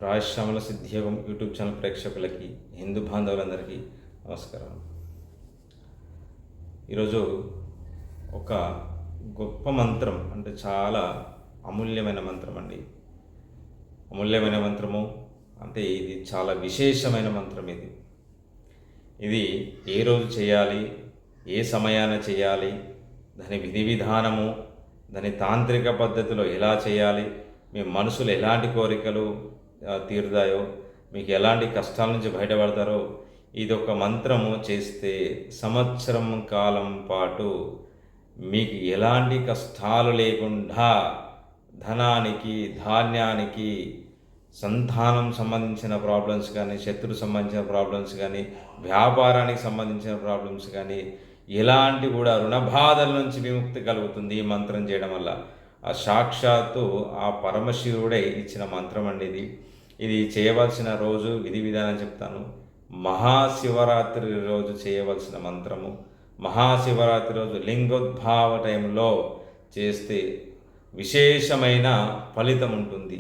Rajashyamala సిద్ధియోగం YouTube channel ప్రేక్షకులకి, హిందూ బాంధవులందరికీ నమస్కారం. ఈరోజు ఒక గొప్ప మంత్రం, అంటే చాలా అమూల్యమైన మంత్రం అండి. అమూల్యమైన మంత్రము అంటే ఇది చాలా విశేషమైన మంత్రం. ఇది ఏ రోజు చేయాలి, ఏ సమయాన చేయాలి, దాని విధి విధానము, దాని తాంత్రిక పద్ధతిలో ఎలా చేయాలి, మీ మనసులో ఎలాంటి కోరికలు తీరుతాయో, మీకు ఎలాంటి కష్టాల నుంచి బయటపడతారో, ఇది ఒక మంత్రము చేస్తే సంవత్సరం కాలం పాటు మీకు ఎలాంటి కష్టాలు లేకుండా ధనానికి, ధాన్యానికి, సంతానం సంబంధించిన ప్రాబ్లమ్స్ కానీ, శత్రు సంబంధించిన ప్రాబ్లమ్స్ కానీ, వ్యాపారానికి సంబంధించిన ప్రాబ్లమ్స్ కానీ, ఎలాంటి కూడా రుణ బాధల నుంచి విముక్తి కలుగుతుంది ఈ మంత్రం చేయడం వల్ల. ఆ సాక్షాత్తు ఆ పరమశివుడే ఇచ్చిన మంత్రం అండి ఇది చేయవలసిన రోజు విధి విధానం చెప్తాను. మహాశివరాత్రి రోజు చేయవలసిన మంత్రము. మహాశివరాత్రి రోజు లింగోద్భావ టైంలో చేస్తే విశేషమైన ఫలితం ఉంటుంది.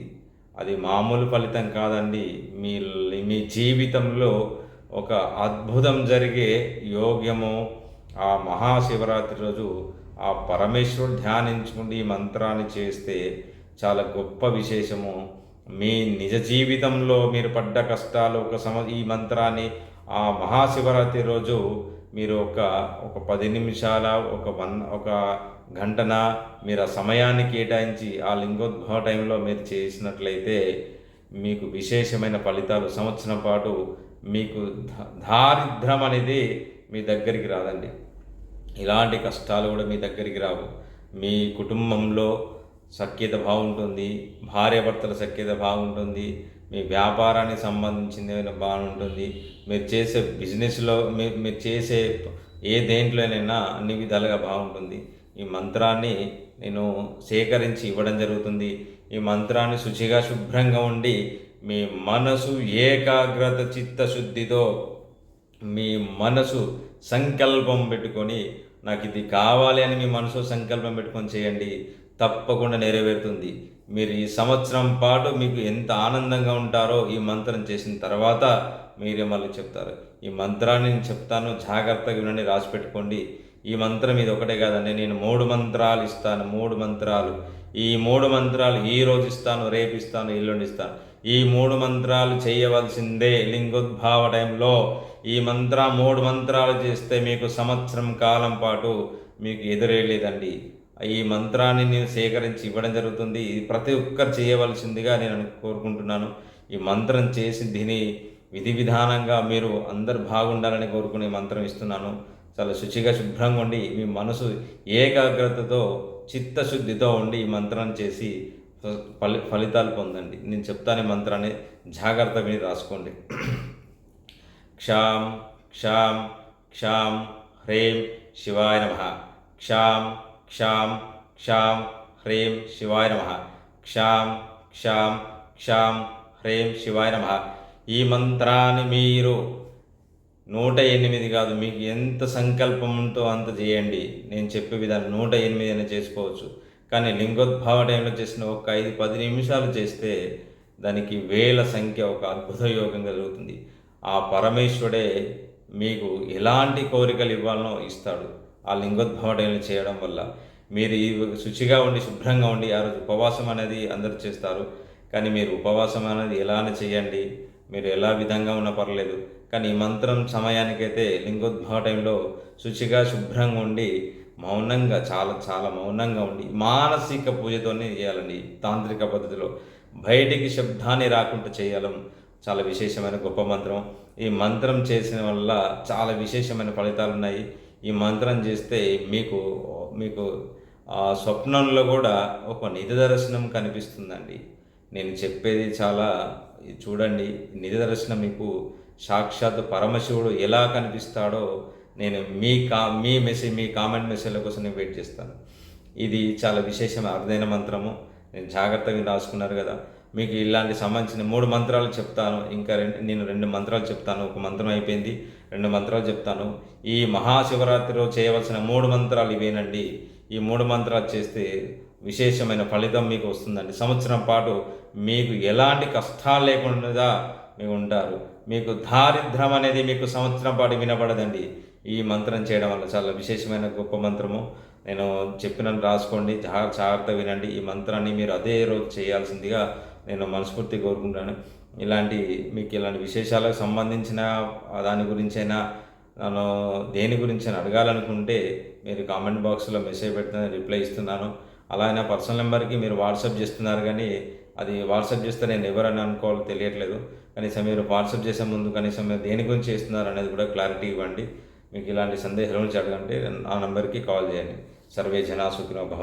అది మామూలు ఫలితం కాదండి. మీ జీవితంలో ఒక అద్భుతం జరిగే యోగ్యము. ఆ మహాశివరాత్రి రోజు ఆ పరమేశ్వరుడు ధ్యానించుకుంటూ ఈ మంత్రాన్ని చేస్తే చాలా గొప్ప విశేషము. మీ నిజ జీవితంలో మీరు పడ్డ కష్టాలు ఈ మంత్రాన్ని ఆ మహాశివరాత్రి రోజు మీరు ఒక 10 నిమిషాల ఒక గంటన మీరు ఆ సమయాన్ని కేటాయించి ఆ లింగోద్భవ టైంలో మీరు చేసినట్లయితే మీకు విశేషమైన ఫలితాలు. సంవత్సరం పాటు మీకు దారిద్ర్యం అనేది మీ దగ్గరికి రాదండి. ఇలాంటి కష్టాలు కూడా మీ దగ్గరికి రావు. మీ కుటుంబంలో సఖ్యత బాగుంటుంది, భార్యాభర్తల సఖ్యత బాగుంటుంది, మీ వ్యాపారానికి సంబంధించిన బాగుంటుంది, మీరు చేసే బిజినెస్లో మీరు చేసే ఏ దేంట్లోనైనా అన్ని విధాలుగా బాగుంటుంది. ఈ మంత్రాన్ని నేను సేకరించి ఇవ్వడం జరుగుతుంది. ఈ మంత్రాన్ని శుచిగా శుభ్రంగా ఉండి మీ మనసు ఏకాగ్రత చిత్తశుద్ధితో మీ మనసు సంకల్పం పెట్టుకొని నాకు ఇది కావాలి అని మీ మనసు సంకల్పం పెట్టుకొని చేయండి. తప్పకుండా నెరవేరుతుంది. మీరు ఈ సంవత్సరం పాటు మీకు ఎంత ఆనందంగా ఉంటారో ఈ మంత్రం చేసిన తర్వాత మీరే మళ్ళీ చెప్తారు. ఈ మంత్రాన్ని నేను చెప్తాను, జాగ్రత్తగా వినండి, రాసి పెట్టుకోండి. ఈ మంత్రం ఇది ఒకటే కాదండి, నేను 3 మంత్రాలు ఇస్తాను. 3 మంత్రాలు. ఈ 3 మంత్రాలు ఈ రోజు ఇస్తాను, రేపు ఇస్తాను, ఎల్లుండి ఇస్తాను. ఈ 3 మంత్రాలు చేయవలసిందే లింగోద్భావ టైంలో. ఈ 3 మంత్రాలు చేస్తే మీకు సంవత్సరం కాలం పాటు మీకు ఎదురేయలేదండి. ఈ మంత్రాన్ని నేను సేకరించి ఇవ్వడం జరుగుతుంది. ఇది ప్రతి ఒక్కరు చేయవలసిందిగా నేను కోరుకుంటున్నాను. ఈ మంత్రం చేసి దీని విధి విధానంగా మీరు అందరు బాగుండాలని కోరుకునే మంత్రం ఇస్తున్నాను. చాలా శుచిగా శుభ్రంగా ఉండి మీ మనసు ఏకాగ్రతతో చిత్తశుద్ధితో ఉండి ఈ మంత్రాన్ని చేసి ఫలితాలు పొందండి. నేను చెప్తాను ఈ మంత్రాన్ని, జాగ్రత్త విని రాసుకోండి. క్షాం క్షాం క్షాం హ్రీం శివాయ నమః. క్షాం క్షాం క్షాం హ్రీం శివాయ నమః. క్షాం క్షాం క్షాం హ్రీం శివాయ నమః. ఈ మంత్రాన్ని మీరు 108 కాదు, మీకు ఎంత సంకల్పం ఉందో అంత చేయండి. నేను చెప్పే విధానం 108 అయినా చేసుకోవచ్చు. కానీ లింగోద్భావ టైంలో చేసిన ఒక 5-10 నిమిషాలు చేస్తే దానికి వేల సంఖ్య ఒక అద్భుత యోగంగా జరుగుతుంది. ఆ పరమేశ్వరుడే మీకు ఎలాంటి కోరికలు ఇవ్వాలనో ఇస్తాడు ఆ లింగోద్భవ టైంలో చేయడం వల్ల. మీరు శుచిగా ఉండి శుభ్రంగా ఉండి ఆ రోజు ఉపవాసం అనేది అందరూ చేస్తారు. కానీ మీరు ఉపవాసం అనేది ఎలానే చేయండి, మీరు ఎలా విధంగా ఉన్నా పర్లేదు. కానీ ఈ మంత్రం సమయానికైతే లింగోద్భవ టైంలో శుచిగా శుభ్రంగా ఉండి మౌనంగా, చాలా చాలా మౌనంగా ఉండి మానసిక పూజతోనే చేయాలండి. తాంత్రిక పద్ధతిలో బయటికి శబ్దాన్ని రాకుండా చేయడం చాలా విశేషమైన గొప్ప మంత్రం. ఈ మంత్రం చేసిన వల్ల చాలా విశేషమైన ఫలితాలు ఉన్నాయి. ఈ మంత్రం చేస్తే మీకు స్వప్నంలో కూడా ఒక నిధి దర్శనం కనిపిస్తుందండి. నేను చెప్పేది చాలా చూడండి. నిధి దర్శనం మీకు సాక్షాత్ పరమశివుడు ఎలా కనిపిస్తాడో నేను మీ కామెంట్ మెసేజ్ల కోసం నేను వెయిట్ చేస్తాను. ఇది చాలా విశేషమైన అరుదైన మంత్రము. నేను జాగ్రత్తగా రాసుకున్నారు కదా. మీకు ఇలాంటి సంబంధించిన 3 మంత్రాలు చెప్తాను. ఇంకా నేను 2 మంత్రాలు చెప్తాను. ఒక మంత్రం అయిపోయింది, 2 మంత్రాలు చెప్తాను. ఈ మహాశివరాత్రిలో చేయవలసిన 3 మంత్రాలు ఇవేనండి. ఈ 3 మంత్రాలు చేస్తే విశేషమైన ఫలితం మీకు వస్తుందండి. సంవత్సరం పాటు మీకు ఎలాంటి కష్టాలు లేకుండా మీరు ఉంటారు. మీకు దారిద్ర్యం అనేది మీకు సంవత్సరం పాటు వినపడదండి. ఈ మంత్రం చేయడం వల్ల చాలా విశేషమైన గొప్ప మంత్రము. నేను చెప్పినట్టు రాసుకోండి. జాగ్రత్తగా వినండి. ఈ మంత్రాన్ని మీరు అదే రోజు చేయాల్సిందిగా నేను మనస్ఫూర్తిగా కోరుకుంటాను. మీకు ఇలాంటి విశేషాలకు సంబంధించిన దాని గురించైనా నన్ను దేని గురించైనా అడగాలనుకుంటే మీరు కామెంట్ బాక్స్లో మెసేజ్ పెడితే రిప్లై ఇస్తున్నాను. అలాగే పర్సనల్ నెంబర్కి మీరు వాట్సాప్ చేస్తున్నారు, కానీ అది వాట్సాప్ చేస్తే నేను ఎవరని అనుకోవాలో తెలియట్లేదు. కనీసం మీరు వాట్సాప్ చేసే ముందు కనీసం మీరు దేని గురించి చేస్తున్నారు అనేది కూడా క్లారిటీ ఇవ్వండి. మీకు ఇలాంటి సందేహాల గురించి అడగంటే ఆ నెంబర్కి కాల్ చేయండి. సర్వే జనా సుఖినో భవంతు.